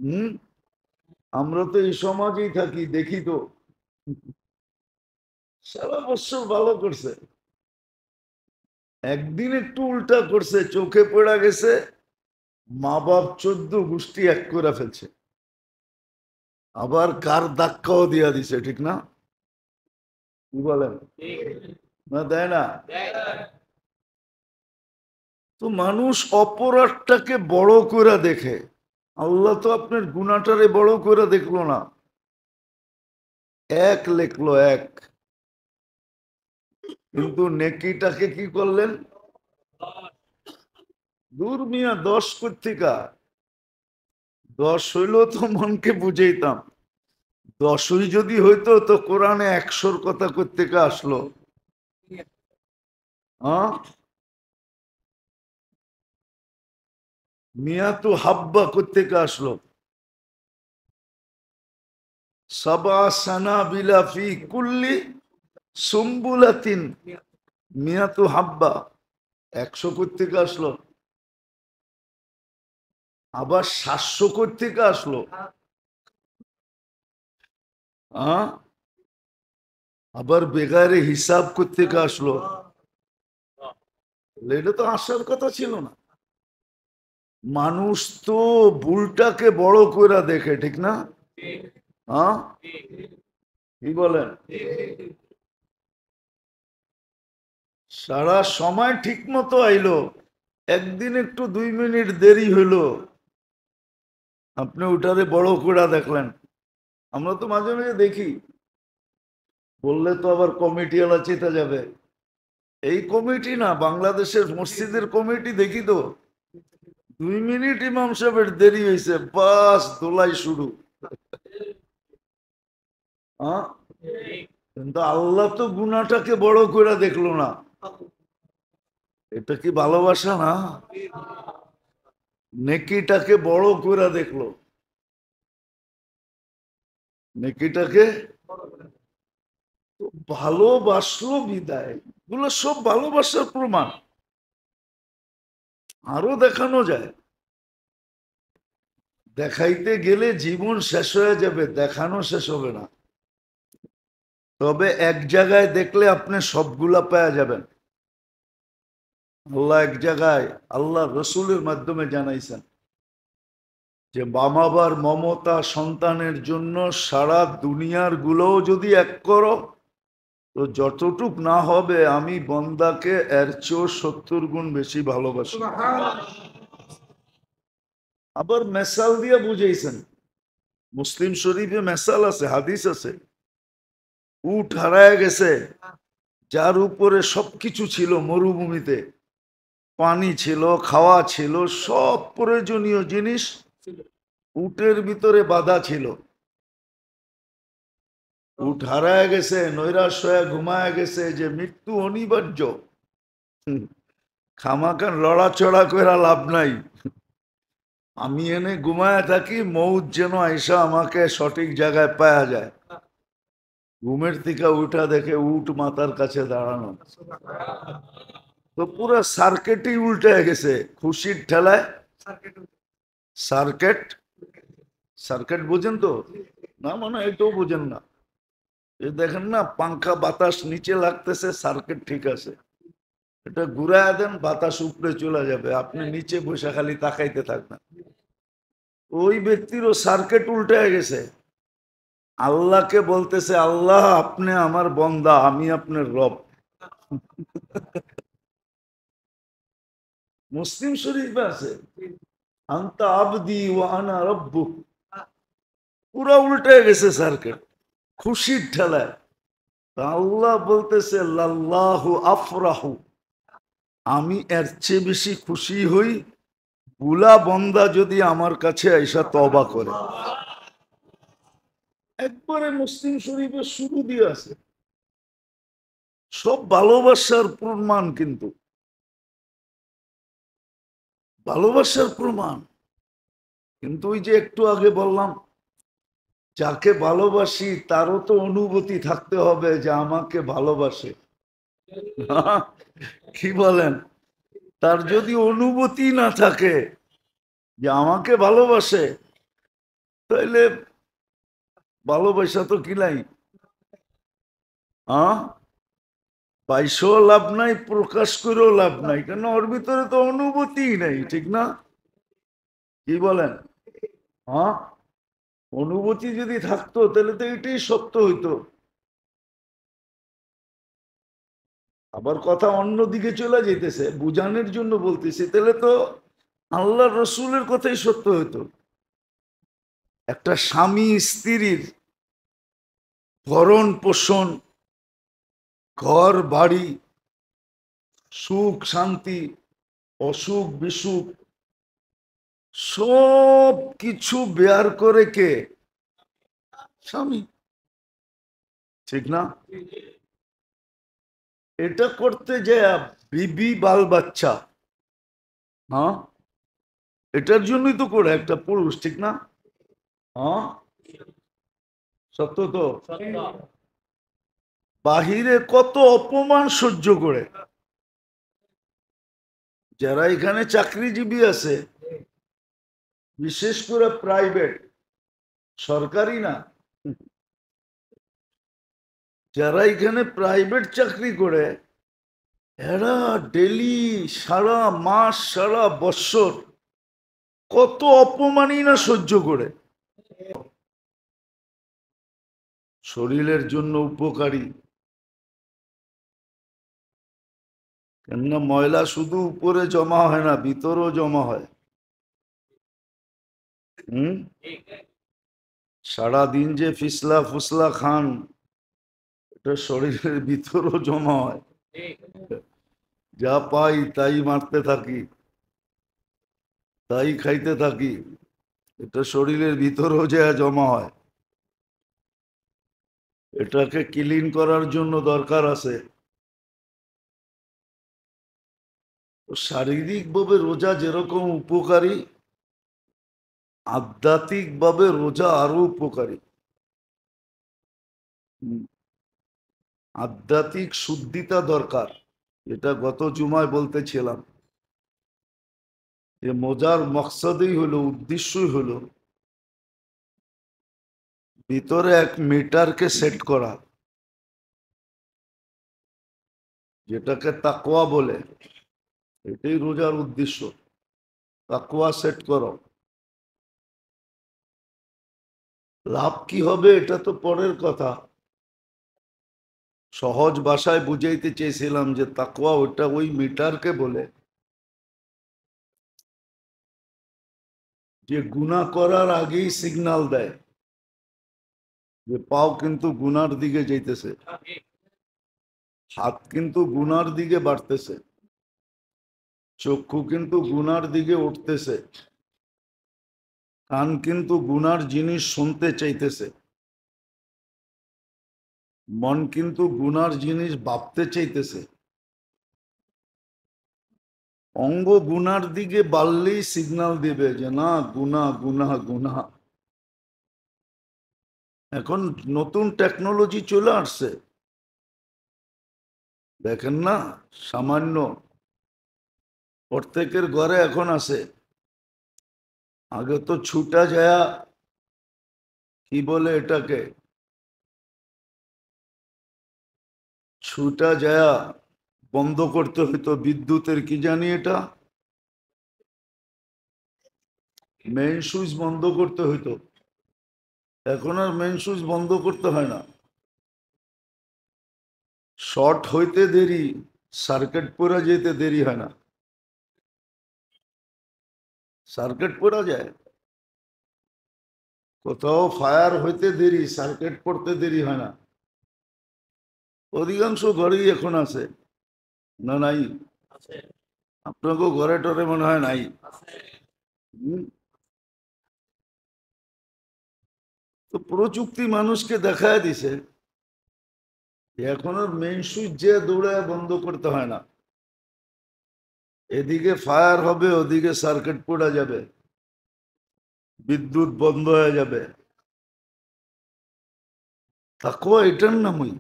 হুম, আমরা তো এই সমাজেই থাকি, দেখি তো সারা বছর ভালো করছে, একদিন একটু উল্টা করছে, চোখে পড়া গেছে, মা বাপ 14 গোষ্ঠী এক করে ফেলছে, আবার কার ধাক্কাও দিয়া দিছে, ঠিক না? কি বলেন? না, দেয় না? তো মানুষ অপরাধটাকে বড় করে দেখে, আল্লাহ তো আপনার গুনাহটারে বড় করে দেখলো না, এক লেখলো এক, কিন্তু নেকিটাকে কি করলেন? দূর মিয়া, 10 কোত্থেকা? 10 হইলো তো মনকে বুঝাইতাম, 10ই যদি হইতো তো কোরআনে 100-র কথা কোত্থেকা আসলো? হ্যাঁ, মিয়া তো হাব্বা কোত্থেকা আসলো? সাবা সানা বিলা ফি কুল্লি সুম্বুলাতিন মিয়া তো হাব্বা, 100 কোত্থেকা আসলো? আবার 700 কোত্থেকা আসলো? হ্যাঁ, আবার বেগারে হিসাব কোত্থেকা আসলো? এটা তো আসার কথা ছিল না। মানুষ তো ভুলটাকে বড় করে দেখে, ঠিক না? হ্যাঁ, কি বলেন? সারা সময় ঠিক মতো আইলো, একদিন একটু 2 মিনিট দেরি হইলো, আপনি ওটারে বড় করে দেখলেন। আমরা তো মাঝে মাঝে দেখি, বললে তো আবার কমিটি ওলা চেতে যাবে, এই কমিটি না, বাংলাদেশের মসজিদের কমিটি দেখি তো, 2 মিনিট ইমাম সাহেবের দেরি হয়েছে, বাস দোলাই শুরু। হ্যাঁ, কিন্তু আল্লাহ তো গুনাহটাকে বড় করে দেখলো না, এটা কি ভালোবাসা না? নেকিটাকে বড় করে দেখলো, নেকিটাকে ভালোবাসলো বিদায়, এগুলো সব ভালোবাসার প্রমাণ। আরো দেখানো যায়, দেখাইতে গেলে জীবন শেষ হয়ে যাবে, দেখানো শেষ হবে না। তবে এক জায়গায় দেখলে আপনি সবগুলা পাওয়া যাবেন। আল্লাহ এক জায়গায় আল্লাহ রসুলের মাধ্যমে জানাইছেন যে বামাবার মমতা সন্তানের জন্য সারা দুনিয়ার গুলোও যদি এক করো তো যতটুক না হবে, আমি বন্দাকে এর চেয়েও 70 গুণ বেশি ভালোবাসি। আবার মেসাল দিয়ে বুঝাইছেন, মুসলিম শরীফে মেসাল আছে, হাদিস আছে, উট হারায় গেছে, যার উপরে সবকিছু ছিল, মরুভূমিতে পানি ছিল, খাওয়া ছিল, সব প্রয়োজনীয় জিনিস উটের ভিতরে বাধা ছিল, উট হারায় গেছে, নৈরাশ হয়ে ঘুমায় গেছে যে মৃত্যু অনিবার্য, খামাখান লড়াচড়া করে লাভ নাই, আমি এনে ঘুমায় থাকি, মৌত যেন আইসা আমাকে সঠিক জায়গায় পাওয়া যায়। ঘুমের থেকে উঠা দেখে উট মাথার কাছে দাঁড়ানো, তো পুরো সার্কেটই উল্টে গেছে খুশির ঠেলায়। সার্কেট, সার্কেট বোঝেন তো? না, মানে এটাও বোঝেন না? এ দেখেন না, পাংখা বাতাস নিচে লাগতেছে, সার্কিট ঠিক আছে, এটা ঘুরায় দেন, বাতাস উপরে চলে যাবে, আপনি নিচে বসে খালি তাকাইতে থাকবেন। ওই ব্যক্তিরও সার্কিট উল্টে গেছে, আল্লাহকে বলতেছে, আল্লাহ আপনি আমার বন্দা, আমি আপনার রব। মুসলিম শরীফে আছে, আনতা আবদি ওয়া আনা রব্বুক, পুরা উল্টে গেছে সার্কিট খুশির ঠেলায়। আল্লাহ বলতেছে লাল্লাহু আফরাহু, আমি এর চেয়ে বেশি খুশি হই বুলা বন্দা যদি আমার কাছে আইসা তওবা করে। একবারে মুসলিম শরীফের শুরু দিয়ে আছে, সব ভালোবাসার প্রমাণ, কিন্তু ভালোবাসার প্রমাণ। কিন্তু ওই যে একটু আগে বললাম, যাকে ভালোবাসি তারও তো অনুভূতি থাকতে হবে যে আমাকে ভালোবাসে। কি বলেন? তার যদি অনুভূতি না থাকে যে আমাকে ভালোবাসে, তাইলে ভালোবাসা তো কি নাই, হ্যাঁ? পাইসেও লাভ নাই, প্রকাশ করেও লাভ নাই, কেন ওর ভিতরে তো অনুভূতি নাই, ঠিক না? কি বলেন? হ্যাঁ, অনুভূতি যদি থাকতো তাহলে তো এটাই সত্য হইতো। আবার কথা অন্যদিকে চলে যেতেছে, বুঝানোর জন্য বলতেছি, তাহলে তো আল্লাহ রসুলের কথাই সত্য হইতো। একটা স্বামী স্ত্রীর ভরণ পোষণ, ঘর বাড়ি, সুখ শান্তি, অসুখ বিসুখ, সব কিছু বেয়ার করে কে? স্বামী, ঠিক না? এটা করতে যে বিবি বাল বাচ্চা, হ্যাঁ, এটার জন্যই তো করে একটা পুরুষ, ঠিক না? হ্যাঁ, সত্য তো। বাহিরে কত অপমান সহ্য করে, যারা এখানে চাকরিজীবী আছে, বিশেষ করে প্রাইভেট, সরকারি না, যারা এখানে প্রাইভেট চাকরি করে, এরা ডেলি, সারা মাস, সারা বৎসর কত অপমানই না সহ্য করে। শরীরের জন্য উপকারী, কেননা ময়লা শুধু উপরে জমা হয় না, ভিতরেও জমা হয়। হুম, সারাদিন যে ফিসলা ফুসলা খান, এটা শরীরের ভিতরেও জমা হয়। যা পাই তাই মারতে থাকি, তাই খাইতে থাকি, এটা শরীরের ভিতরেও যা জমা হয়। এটাকে ক্লিন করার জন্য দরকার আছে। শারীরিক ভাবে রোজা যেরকম উপকারী, আধ্যাত্মিক ভাবে রোজা আরো উপকারী। আধ্যাত্মিক শুদ্ধিতা দরকার, এটা গত জুমায় বলতেছিলাম, যে মজার মকসদই হলো, উদ্দেশ্যই হলো ভিতরে এক মিটারকে সেট করা, যেটাকে তাকওয়া বলে। এটাই রোজার উদ্দেশ্য, তাকওয়া সেট করো। লাভ কি হবে এটা তো পরের কথা, সহজ ভাষায় বুঝাইতে চেয়েছিলাম যে তাকওয়া ওটা ওই মিটারকে বলে যে গুনাহ করার আগেই সিগন্যাল দেয় যে পাও কিন্তু গুনার দিকে যাইতেছে, হাত কিন্তু গুনার দিকে বাড়তেছে, চক্ষু কিন্তু গুনার দিকে উঠতেছে, কান কিন্তু গুনার জিনিস শুনতে চাইতেছে, মন কিন্তু গুনার জিনিস ভাবতে চাইতেছে। অঙ্গ গুনার দিকে বাড়লেই সিগন্যাল দিবে যে না, গুনাহ গুনাহ গুনাহ। এখন নতুন টেকনোলজি চলে আসছে, দেখেন না, সামান্য প্রত্যেকের ঘরে এখন আছে। আগে তো ছুটা যায়, কি বলে এটাকে, ছুটা যায় বন্ধ করতে হইতো বিদ্যুতের, কি জানি এটা, মেইন সুইচ বন্ধ করতে হইতো। এখন আর মেইন সুইচ বন্ধ করতে হয় না, শর্ট হইতে দেরি, সার্কিট পড়া যেতে দেরি হয় না। সার্কিট পড়া যায়, কোথাও ফায়ার হইতে দেরি, সার্কিট পড়তে দেরি হয় না। অধিকাংশ ঘরেই এখন আছে, না নাই? আপনাকেও ঘরে টরে মনে হয় নাই? হুম, তো প্রযুক্তি মানুষকে দেখায় দিছে এখন আর মেইন সুইচ যে দৌড়ায় বন্ধ করতে হয় না, এদিকে ফায়ার হবে, ওদিকে সার্কিট পড়া যাবে, বিদ্যুৎ বন্ধ হয়ে যাবে। তাকওয়া এটার নামই,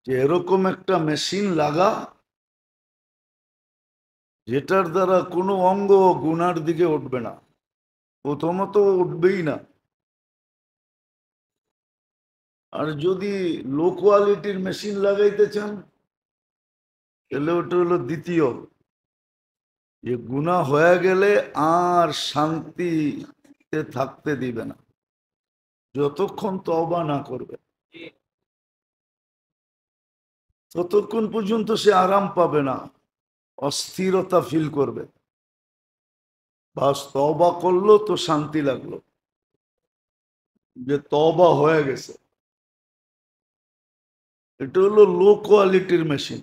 যে এরকম একটা মেশিন লাগা, যেটার দ্বারা কোনো অঙ্গ গুনার দিকে উঠবে না, প্রথমত উঠবেই না। আর যদি লো কোয়ালিটির মেশিন লাগাইতে চান, তাহলে ওটা হলো দ্বিতীয়, যে গুনাহ হয়ে গেলে আর শান্তিতে থাকতে দিবে না যতক্ষণ তওবা না করবে, ততক্ষণ পর্যন্ত সে আরাম পাবে না, অস্থিরতা ফিল করবে। বাস তওবা করলো তো শান্তি লাগলো যে তওবা হয়ে গেছে। এটা হলো লো কোয়ালিটির মেশিন।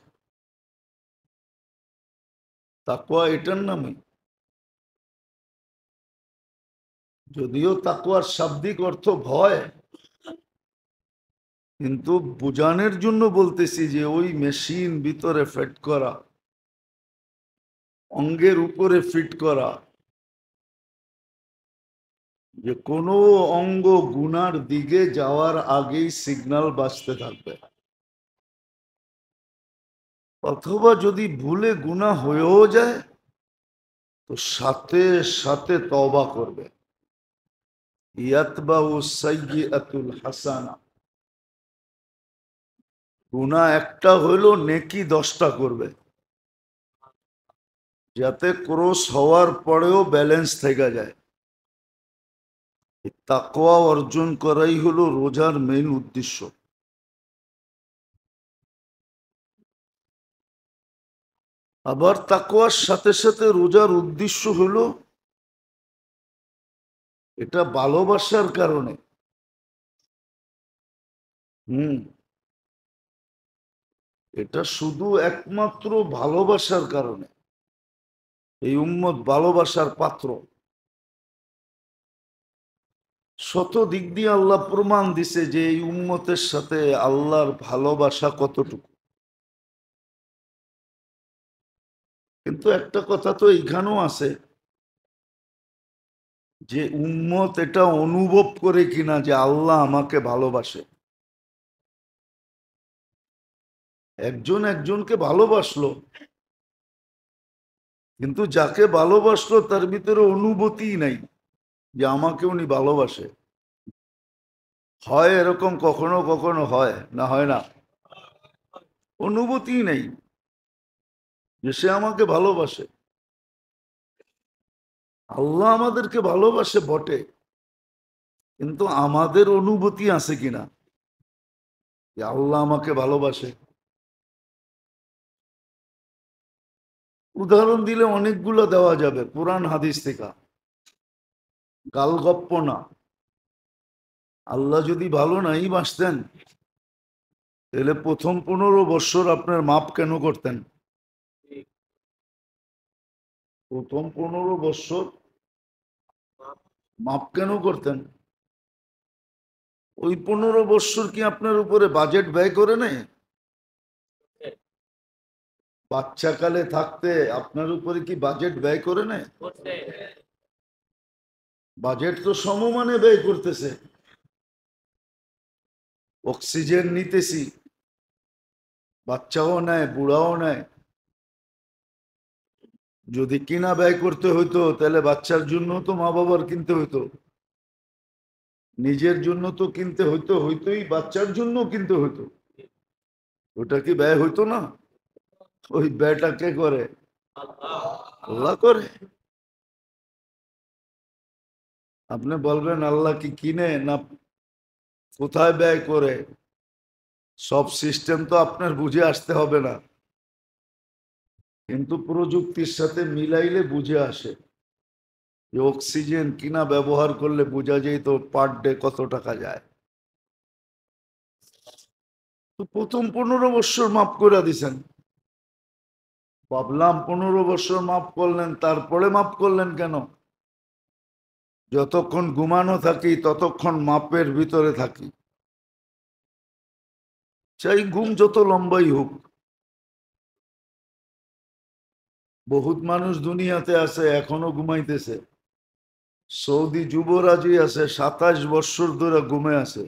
তাকওয়া এটার নামে, যদিও তাকওয়ার শাব্দিক অর্থ ভয়, কিন্তু বোঝানোর জন্য বলতেছি যে ওই মেশিন ভিতরে ফিট করা, অঙ্গের উপরে ফিট করা, যে কোনো অঙ্গ গুনার দিকে যাওয়ার আগেই সিগন্যাল বাজতে থাকবে, অথবা যদি ভুলে গুনাহ হয়েও যায় তো সাথে সাথে তওবা করবে। ইয়াতবাউ সাইয়্যাতুল হাসানা, গুনাহ একটা হইলো নেকি 10টা করবে, যাতে ক্রস হওয়ার পরেও ব্যালেন্স থেকে যায়। তাকওয়া অর্জন করাই হলো রোজার মেইন উদ্দেশ্য। আবার তাকওয়ার সাথে সাথে রোজার উদ্দেশ্য হলো এটা ভালোবাসার কারণে। এটা শুধু একমাত্র ভালোবাসার কারণে। এই উম্মত ভালোবাসার পাত্র। শত দিক দিয়ে আল্লাহ প্রমাণ দিছে যে এই উম্মতের সাথে আল্লাহর ভালোবাসা কতটুকু। কিন্তু একটা কথা তো এইখানেও আছে যে উম্মত এটা অনুভব করে কিনা যে আল্লাহ আমাকে ভালোবাসে। একজন একজনকে ভালোবাসলো, কিন্তু যাকে ভালোবাসলো তার ভিতরে অনুভূতিই নাই যে আমাকে উনি ভালোবাসে। হয় এরকম কখনো কখনো হয় না, হয় না, অনুভূতিই নেই যে সে আমাকে ভালোবাসে। আল্লাহ আমাদেরকে ভালোবাসে বটে, কিন্তু আমাদের অনুভূতি আছে কিনা যে আল্লাহ আমাকে ভালোবাসে। উদাহরণ দিলে অনেকগুলো দেওয়া যাবে কোরআন হাদিস থেকে, গালগপ্প না। আল্লাহ যদি ভালো নাই বাসতেন তাহলে প্রথম 15 বছর আপনার মাপ কেন করতেন? প্রথম 15 বছর মাপ কেন করতেন? ওই 15 বছর কি আপনার উপরে বাজেট ব্যয় করে নেই? বাচ্চাকালে থাকতে আপনার উপরে কি বাজেট ব্যয় করে নেয়? বাজেট তো সমমানে ব্যয় করতেছে। অক্সিজেন নিতেছি, বাচ্চাও নেয় বুড়াও নেয়। যদি কিনা ব্যয় করতে হইতো তাহলে বাচ্চার জন্য তো মা বাবার কিনতে হইতো, নিজের জন্য তো কিনতে হইতোই, বাচ্চার জন্য কিনতে হইতো। ওটা কি ব্যয় হইতো না? ওই ব্যয়টা কে করে? আল্লাহ করে। আপনি বলবেন আল্লাহ কি কিনে না কোথায় ব্যয় করে? সব সিস্টেম তো আপনার বুঝে আসতে হবে না, কিন্তু প্রযুক্তির সাথে মিলাইলে বুঝে আসে। যে অক্সিজেন কিনা ব্যবহার করলে বোঝা যায় তো পার ডে কত টাকা যায়। তো প্রথম 15 বছর মাফ করে দিছেন। ভাবলাম 15 বছর মাফ করলেন, তারপরে মাফ করলেন কেন? যতক্ষণ ঘুমানো থাকি ততক্ষণ মাপের ভিতরে থাকি, চাই ঘুম যত লম্বাই হোক। বহুত মানুষ দুনিয়াতে আছে এখনো ঘুমাইতেছে। সৌদি যুবরাজই আছে 27 বছর ধরে ঘুমে আছে,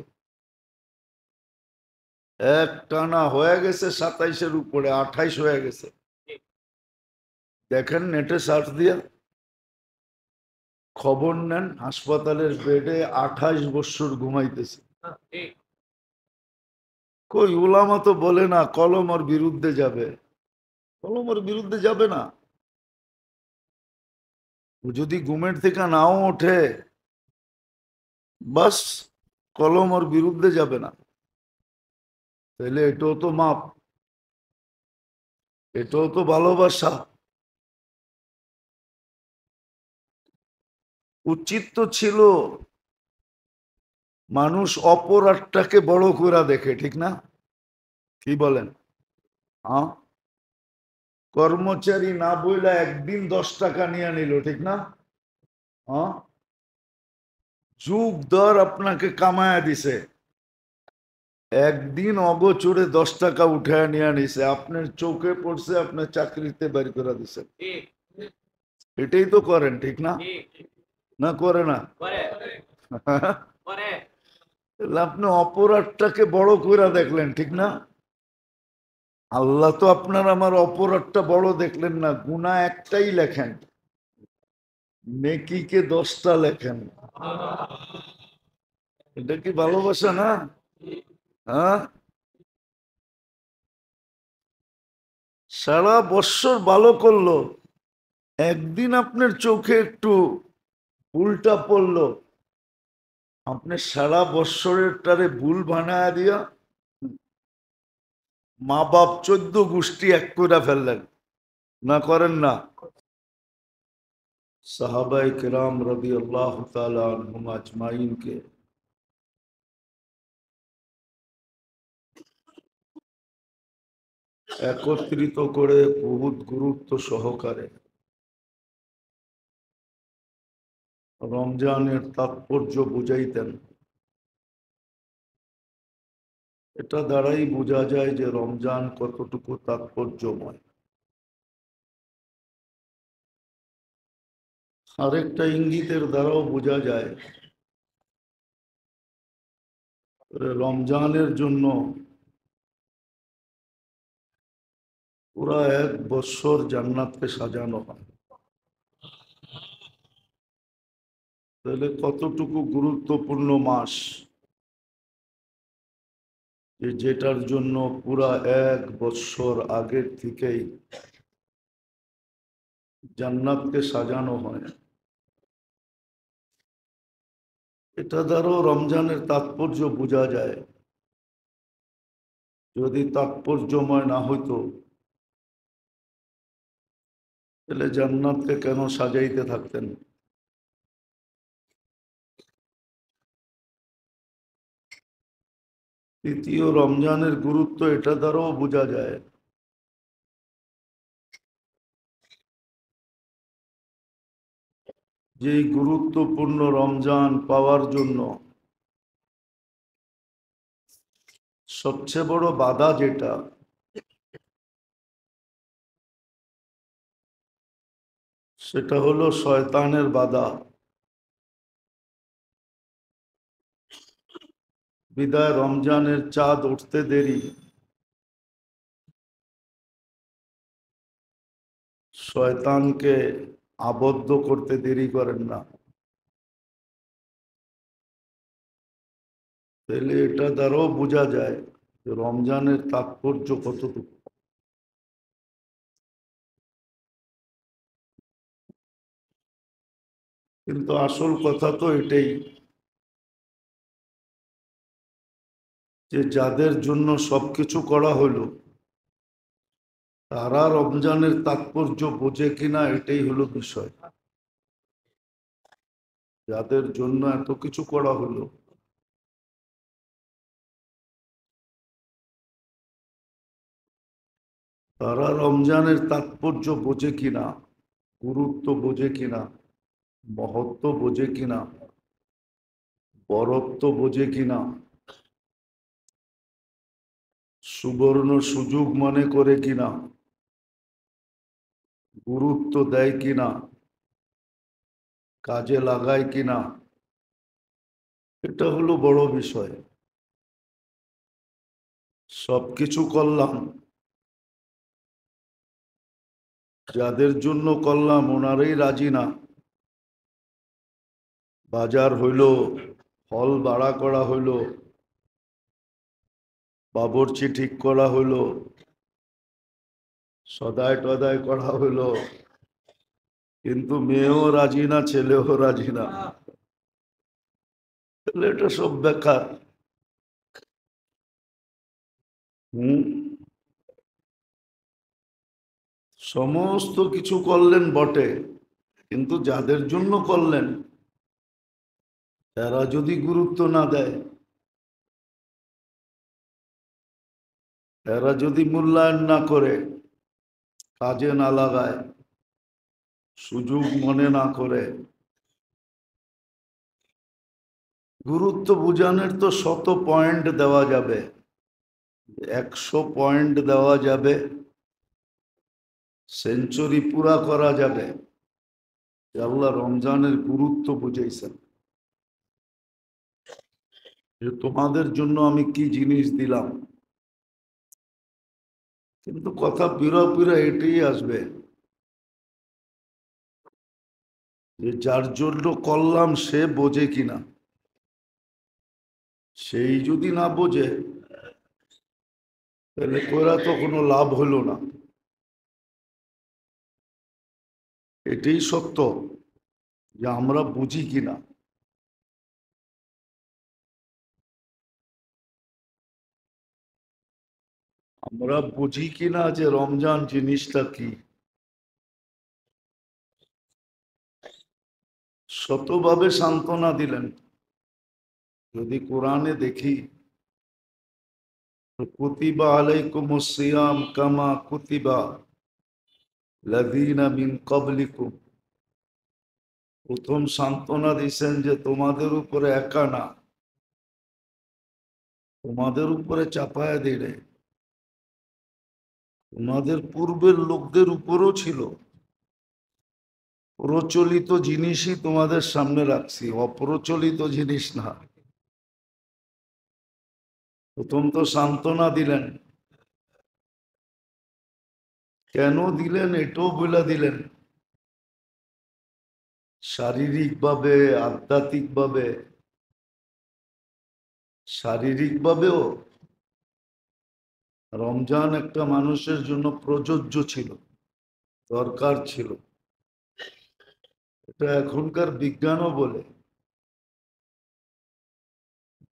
এক টানা হয়ে গেছে 27-এর উপরে 28 হয়ে গেছে। দেখেন নেটে সার্চ দিয়ে খবর নেন, হাসপাতালের বেডে 28 বছর ঘুমাইতেছে। কই উলামা তো বলে না কলম ওর বিরুদ্ধে যাবে, কলম ওর বিরুদ্ধে যাবে না। ও যদি ঘুমের থেকে নাও ওঠে, বাস কলম ওর বিরুদ্ধে যাবে না। তাহলে এটাও তো মাপ, এটাও তো ভালোবাসা। উচিত তো ছিল মানুষ অপরাধটাকে বড় করে দেখে, ঠিক না? কি বলেন? হ্যাঁ, কর্মচারী না বইলা একদিন 10 টাকা নিয়ে নিল, ঠিক না? হ্যাঁ, যুগ দর আপনাকে কামায়া দিছে, একদিন অগোচরে 10 টাকা উঠায় নিয়ে নিছে, আপনার চোখে পড়ছে, আপনার চাকরিতে বের করে দিছে। এটাই তো করেন, ঠিক না? না করে না? তাহলে আপনি অপরাধটাকে বড় করে দেখলেন, ঠিক না? আল্লাহ তো আপনার আমার অপরাধটা বড় দেখলেন না, গুনাহ একটাই লেখেন, নেকিকে 10টা লেখেন। এটা কি ভালোবাসা না? হ্যাঁ, সারা বৎসর ভালো করলো, একদিন আপনার চোখে একটু ভুলটা পড়লো, আপনি সারা বৎসরের টারে ভুল বানায় দিয়া মা বাপ 14 গোষ্ঠী এক করে ফেললেন। না করেন না? সাহাবায়ে কেরাম রাদিয়াল্লাহু তাআলা আনহুম আজমাইনকে একত্রিত করে বহুত গুরুত্ব সহকারে রমজানের তাৎপর্য বুঝাইতেন। এটা দ্বারাই বোঝা যায় যে রমজান কতটুকু তাৎপর্যময়। আরেকটা ইঙ্গিতের দ্বারাও বোঝা যায় রমজানের জন্য পুরা 1 বৎসর জান্নাতকে সাজানো হয়। তাহলে কতটুকু গুরুত্বপূর্ণ মাস, যেটার জন্য পুরা 1 বৎসর আগের থেকেই জান্নাতকে সাজানো হয়। এটা দ্বারাও রমজানের তাৎপর্য বোঝা যায়। যদি তাৎপর্যময় না হইতো তাহলে জান্নাতকে কেন সাজাইতে থাকতেন? তৃতীয়, রমজানের গুরুত্ব এটা দ্বারাও বোঝা যায় যে এই গুরুত্বপূর্ণ রমজান পাওয়ার জন্য সবচেয়ে বড় বাধা যেটা, সেটা হলো শয়তানের বাধা। বিদায় রমজানের চাঁদ উঠতে দেরি, শয়তানকে আবদ্ধ করতে দেরি করেন না। তাহলে এটা দ্বারাও বোঝা যায় যে রমজানের তাৎপর্য কতটুকু। কিন্তু আসল কথা তো এটাই যে যাদের জন্য সবকিছু করা হলো তারা রমজানের তাৎপর্য বোঝে কিনা এটাই হলো বিষয়। যাদের জন্য এত কিছু করা হলো তারা রমজানের তাৎপর্য বোঝে কিনা, গুরুত্ব বোঝে কিনা, মহত্ব বোঝে কিনা, বরত্ব বোঝে কিনা, সুবর্ণ সুযোগ মনে করে কিনা, গুরুত্ব দেয় কিনা, কাজে লাগায় কিনা, এটা হলো বড় বিষয়। সবকিছু করলাম, যাদের জন্য করলাম ওনারাই রাজি না। বাজার হইল, ফল বাড়া করা হইল, বাবরচি ঠিক করা হইল, সদাই টদাই করা হইল, কিন্তু মেয়েও রাজি না, ছেলেও রাজি না। তাহলে এটা সব বেকার। সমস্ত কিছু করলেন বটে, কিন্তু যাদের জন্য করলেন তারা যদি গুরুত্ব না দেয়, এরা যদি মূল্যায়ন না করে, কাজে না লাগায়, সুযোগ মনে না করে, গুরুত্ব বুঝানোর তো 100 পয়েন্ট দেওয়া যাবে, 100 পয়েন্ট দেওয়া যাবে, সেঞ্চুরি পুরা করা যাবে। আল্লাহ রমজানের গুরুত্ব বুঝাইছেন যে তোমাদের জন্য আমি কি জিনিস দিলাম। কিন্তু কথা পিরা পিরা এটাই আসবে যে যার জন্য করলাম সে বোঝে কিনা। সেই যদি না বোঝে তাহলে করা তো কোনো লাভ হলো না। এটাই সত্য যে আমরা বুঝি কিনা। আমরা বুঝি কিনা যে রমজান জিনিসটা কি। শতভাবে সান্ত্বনা দিলেন। যদি কোরআনে দেখি, কুতিবা আলাইকুমুস সিয়াম কামা কুতিবা লাযীনা মিন ক্বাবলিকুম, প্রথম সান্ত্বনা দিয়েছেন যে তোমাদের উপরে একা না, তোমাদের উপরে চাপায়া দিলে তোমাদের পূর্বের লোকদের উপরও ছিল। প্রচলিত জিনিসই তোমাদের সামনে রাখছি, অপ্রচলিত জিনিস না। প্রথম তো সান্ত্বনা দিলেন, কেন দিলেন এটাও বলে দিলেন। শারীরিকভাবে, আধ্যাত্মিকভাবে, শারীরিকভাবেও রমজান একটা মানুষের জন্য প্রযোজ্য ছিল, দরকার ছিল। এটা এখনকার বিজ্ঞানও বলে,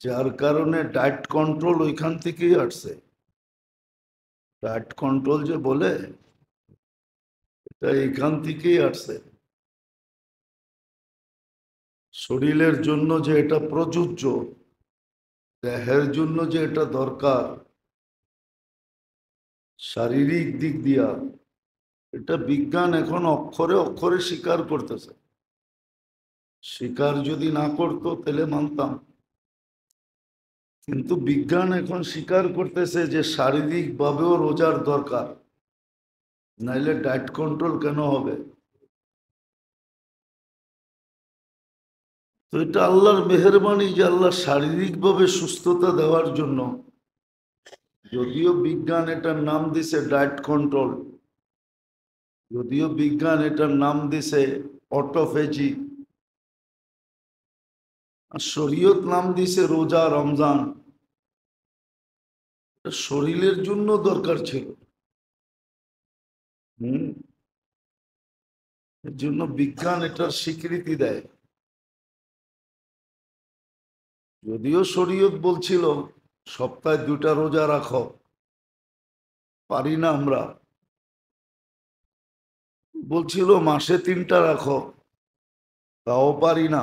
যার কারণে ডায়েট কন্ট্রোল ওইখান থেকেই আসছে। ডায়েট কন্ট্রোল যে বলে, এটা এখান থেকেই আসছে। শরীরের জন্য যে এটা প্রযোজ্য, দেহের জন্য যে এটা দরকার, শারীরিক দিক দিয়া, এটা বিজ্ঞান এখন অক্ষরে অক্ষরে স্বীকার করতেছে। স্বীকার যদি না করতো তাহলে মানতাম, কিন্তু বিজ্ঞান এখন স্বীকার করতেছে যে শারীরিক ভাবেও রোজার দরকার, নাইলে ডায়েট কন্ট্রোল কেন হবে। তো এটা আল্লাহর মেহেরবানি যে আল্লাহ শারীরিকভাবে সুস্থতা দেওয়ার জন্য, যদিও বিজ্ঞান এটার নাম দিছে ডায়েট কন্ট্রোল, যদিও বিজ্ঞান এটার নাম দিছে অটোফেজি, আর শরীয়ত নাম দিছে রোজা রমজান, শরীরের জন্য দরকার ছিল। এর জন্য বিজ্ঞান এটার স্বীকৃতি দেয়। যদিও শরীয়ত বলছিল সপ্তাহে 2টা রোজা রাখো, পারি না আমরা। বলছিল মাসে 3টা রাখো, তাও পারি না।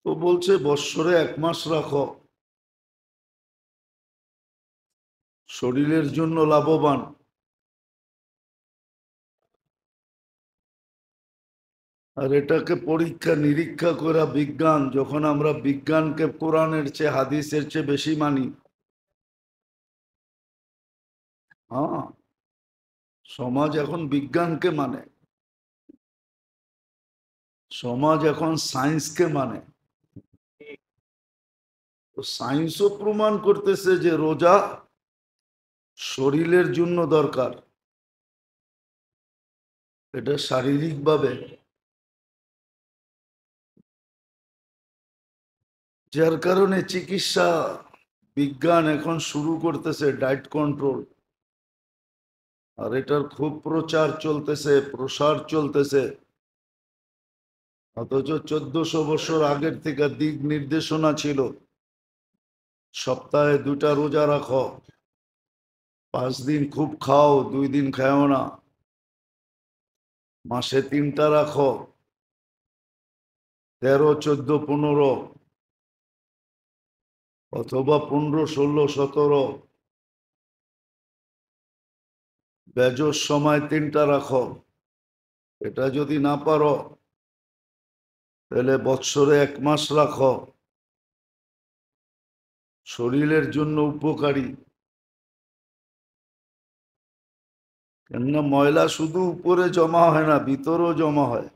তো বলছে বৎসরে 1 মাস রাখো, শরীরের জন্য লাভবান। আর এটাকে পরীক্ষা নিরীক্ষা করা বিজ্ঞান, যখন আমরা বিজ্ঞানকে কোরআনের চেয়ে হাদিসের চেয়ে বেশি মানি, হ্যাঁ, সমাজ এখন বিজ্ঞানকে মানে, সমাজ এখন সায়েন্সকে মানে। তো সায়েন্সও প্রমাণ করতেছে যে রোজা শরীরের জন্য দরকার। এটা শারীরিকভাবে, যার কারণে চিকিৎসা বিজ্ঞান এখন শুরু করতেছে ডায়েট কন্ট্রোল, আর এটার খুব প্রচার চলতেছে, প্রসার চলতেছে। অথচ 1400 বছর আগের থেকে দিক নির্দেশনা ছিল, সপ্তাহে 2টা রোজা রাখো, 5 দিন খুব খাও, 2 দিন খাও না, মাসে 3টা রাখো, 13, 14, 15, অথবা 15, 16, 17, বেজোর সময় 3টা রাখো। এটা যদি না পারো তাহলে বৎসরে 1 মাস রাখো, শরীরের জন্য উপকারী। কেননা ময়লা শুধু উপরে জমা হয় না, ভিতরেও জমা হয়।